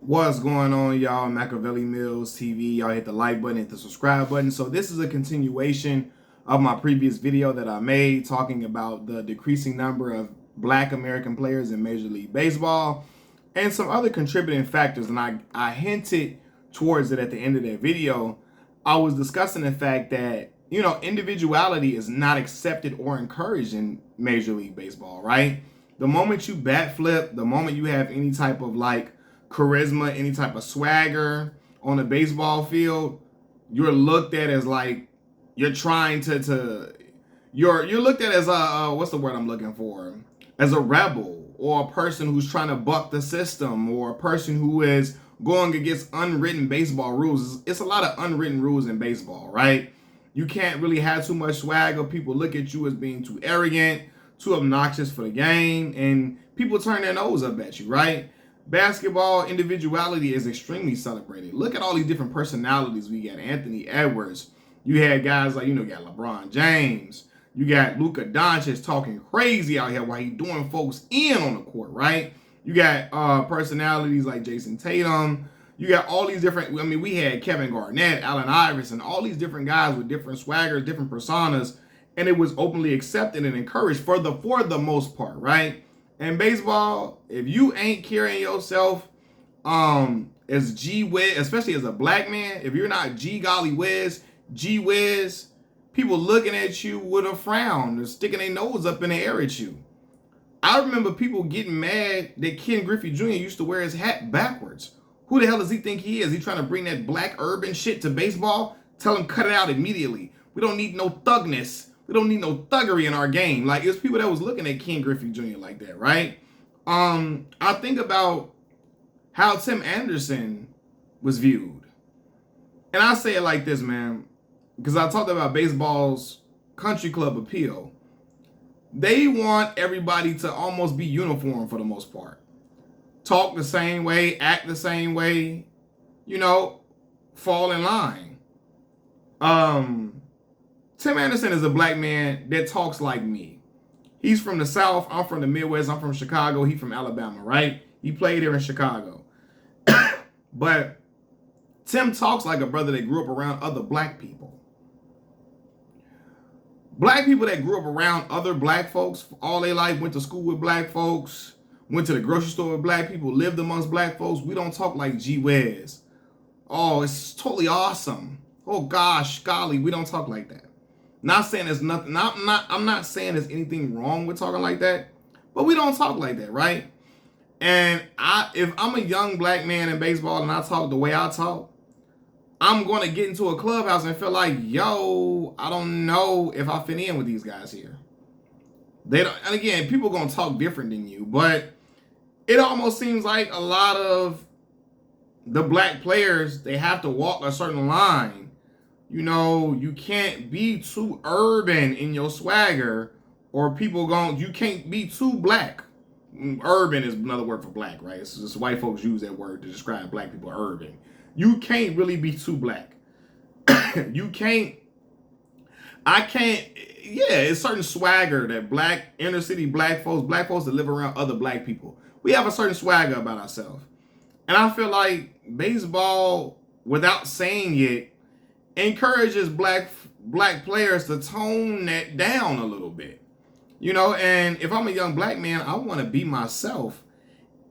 What's going on, y'all? Machiavelli Mills TV. Y'all hit the like button, hit the subscribe button. So this is a continuation of my previous video that I made talking about the decreasing number of Black American players in Major League Baseball and some other contributing factors. And I hinted towards it at the end of that video. I was discussing the fact that, individuality is not accepted or encouraged in Major League Baseball, right? The moment you bat flip, the moment you have any type of charisma, any type of swagger on a baseball field, you're looked at as you're trying you're looked at as what's the word I'm looking for? As a rebel, or a person who's trying to buck the system, or a person who is going against unwritten baseball rules. It's a lot of unwritten rules in baseball, right? You can't really have too much swagger. People look at you as being too arrogant, too obnoxious for the game, and people turn their nose up at you, right? Basketball individuality is extremely celebrated. Look at all these different personalities we got. Anthony Edwards. You had guys like, you got LeBron James. You got Luka Doncic talking crazy out here while he doing folks in on the court, right? You got personalities like Jason Tatum. You got all these different, we had Kevin Garnett, Allen Iverson, all these different guys with different swaggers, different personas, and it was openly accepted and encouraged for the most part, right? In baseball, if you ain't carrying yourself as G Wiz, especially as a black man, if you're not G Golly Wiz, G Wiz, people looking at you with a frown, sticking their nose up in the air at you. I remember people getting mad that Ken Griffey Jr. used to wear his hat backwards. Who the hell does he think he is? He trying to bring that black urban shit to baseball? Tell him cut it out immediately. We don't need no thugness. We don't need no thuggery in our game. It was people that was looking at Ken Griffey Jr. like that, right? I think about how Tim Anderson was viewed. And I say it like this, man, because I talked about baseball's country club appeal. They want everybody to almost be uniform for the most part. Talk the same way, act the same way, fall in line. Tim Anderson is a black man that talks like me. He's from the South. I'm from the Midwest. I'm from Chicago. He's from Alabama, right? He played here in Chicago. But Tim talks like a brother that grew up around other black people. Black people that grew up around other black folks all their life, went to school with black folks, went to the grocery store with black people, lived amongst black folks. We don't talk like G Wiz. Oh, it's totally awesome. Oh gosh, golly, we don't talk like that. Not saying there's nothing. I'm not saying there's anything wrong with talking like that, but we don't talk like that, right? And if I'm a young black man in baseball and I talk the way I talk, I'm going to get into a clubhouse and feel like, yo, I don't know if I fit in with these guys here. They don't. And again, people are going to talk different than you, but it almost seems like a lot of the black players, they have to walk a certain line. You can't be too urban in your swagger, or you can't be too black. Urban is another word for black, right? It's just white folks use that word to describe black people, urban. You can't really be too black. It's certain swagger that inner city black folks that live around other black people, we have a certain swagger about ourselves. And I feel like baseball, without saying it, encourages black players to tone that down a little bit. And if I'm a young black man, I want to be myself.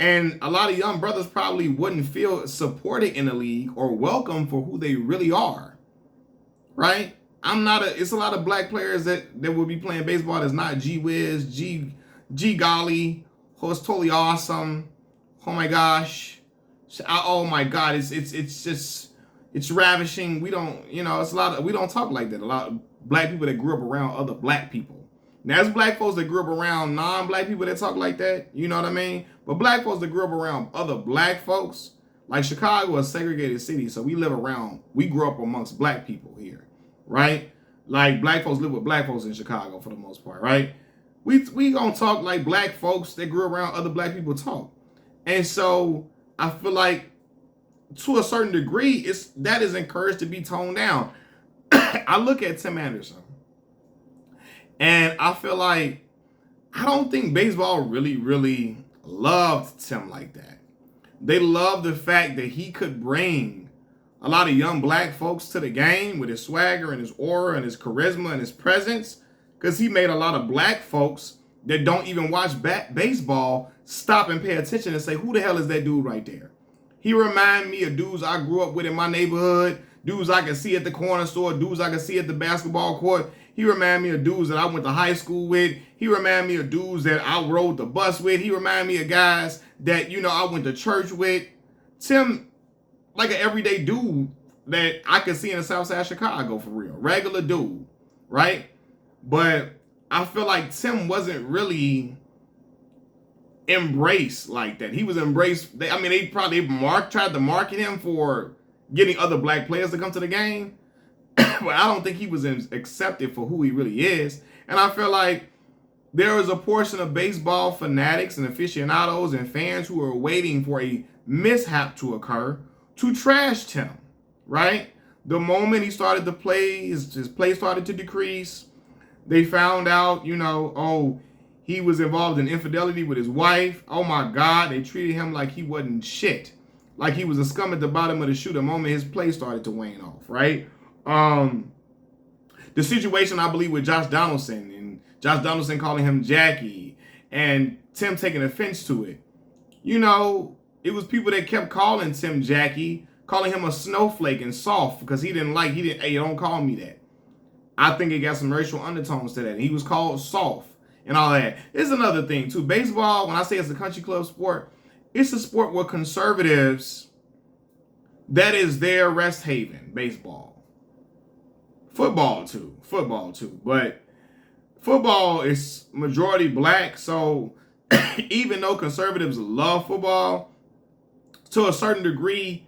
And a lot of young brothers probably wouldn't feel supported in the league or welcome for who they really are. Right? It's a lot of black players that will be playing baseball that's not G Wiz, G Golly, oh, it's totally awesome. Oh my gosh. Oh my God, it's ravishing. We don't, we don't talk like that. A lot of black people that grew up around other black people. Now, there's black folks that grew up around non-black people that talk like that. You know what I mean? But black folks that grew up around other black folks, like Chicago is a segregated city, so we grew up amongst black people here, right? Like black folks live with black folks in Chicago for the most part, right? We gonna talk like black folks that grew around other black people talk. And so I feel like to a certain degree, that is encouraged to be toned down. I look at Tim Anderson, and I feel like I don't think baseball really, really loved Tim like that. They love the fact that he could bring a lot of young black folks to the game with his swagger and his aura and his charisma and his presence, because he made a lot of black folks that don't even watch baseball stop and pay attention and say, who the hell is that dude right there? He remind me of dudes I grew up with in my neighborhood, dudes I could see at the corner store, dudes I could see at the basketball court. He remind me of dudes that I went to high school with. He remind me of dudes that I rode the bus with. He remind me of guys that, you know, I went to church with. Tim, like an everyday dude that I could see in the South Side of Chicago, for real. Regular dude, right? But I feel like Tim wasn't really embraced like that. He was embraced. They probably tried to market him for getting other black players to come to the game. But I don't think he was accepted for who he really is. And I feel like there is a portion of baseball fanatics and aficionados and fans who are waiting for a mishap to occur to trash Tim, right? The moment he started to play, his play started to decrease. They found out, you know, oh, he was involved in infidelity with his wife. Oh my God, they treated him like he wasn't shit. Like he was a scum at the bottom of the shoe the moment his play started to wane off, right? The situation, I believe, with Josh Donaldson and Josh Donaldson calling him Jackie and Tim taking offense to it. You know, it was people that kept calling Tim Jackie, calling him a snowflake and soft because hey, don't call me that. I think it got some racial undertones to that. He was called soft and all that. It's another thing too. Baseball, when I say it's a country club sport, it's a sport where conservatives, that is their rest haven, baseball. Football too. But football is majority black, so even though conservatives love football, to a certain degree,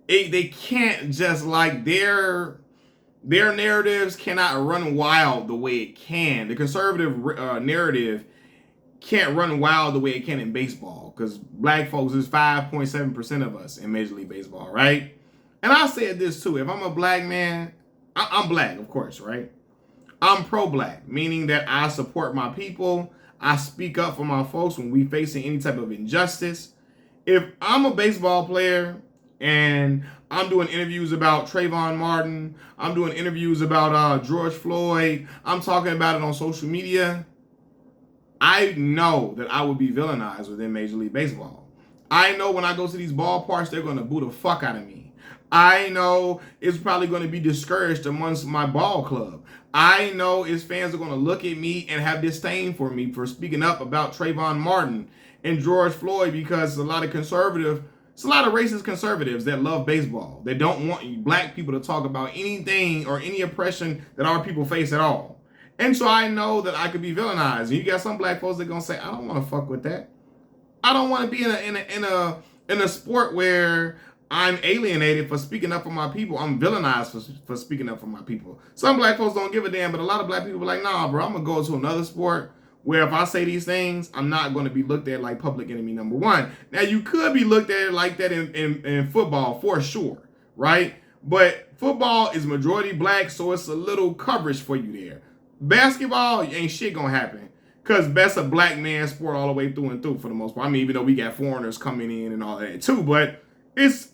they can't just like their narratives cannot run wild the way it can. The conservative narrative can't run wild the way it can in baseball, because black folks is 5.7% of us in Major League Baseball, right? And I said this too, if I'm a black man, I'm black, of course, right? I'm pro-black, meaning that I support my people. I speak up for my folks when we facing any type of injustice. If I'm a baseball player and I'm doing interviews about Trayvon Martin, I'm doing interviews about George Floyd, I'm talking about it on social media, I know that I would be villainized within Major League Baseball. I know when I go to these ballparks, they're going to boo the fuck out of me. I know it's probably going to be discouraged amongst my ball club. I know his fans are going to look at me and have disdain for me for speaking up about Trayvon Martin and George Floyd, because it's a lot of racist conservatives that love baseball. They don't want black people to talk about anything or any oppression that our people face at all. And so I know that I could be villainized. And you got some black folks that are going to say, I don't want to fuck with that. I don't want to be in a sport where I'm alienated for speaking up for my people. I'm villainized for speaking up for my people. Some black folks don't give a damn, but a lot of black people are like, nah, bro, I'm going to go to another sport where if I say these things, I'm not going to be looked at like public enemy number one. Now, you could be looked at like that in football for sure, right? But football is majority black, so it's a little coverage for you there. Basketball, ain't shit going to happen, because that's a black man sport all the way through and through for the most part. I mean, even though we got foreigners coming in and all that too, but it's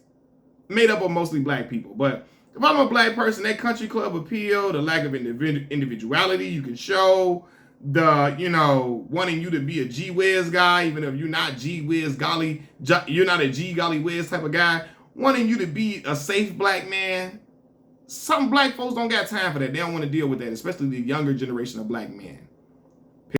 made up of mostly black people. But if I'm a black person, that country club appeal, the lack of individuality you can show, the, you know, wanting you to be a G Wiz guy, even if you're not G Wiz golly, you're not a G golly whiz type of guy, wanting you to be a safe black man, some black folks don't got time for that. They don't want to deal with that, especially the younger generation of black men.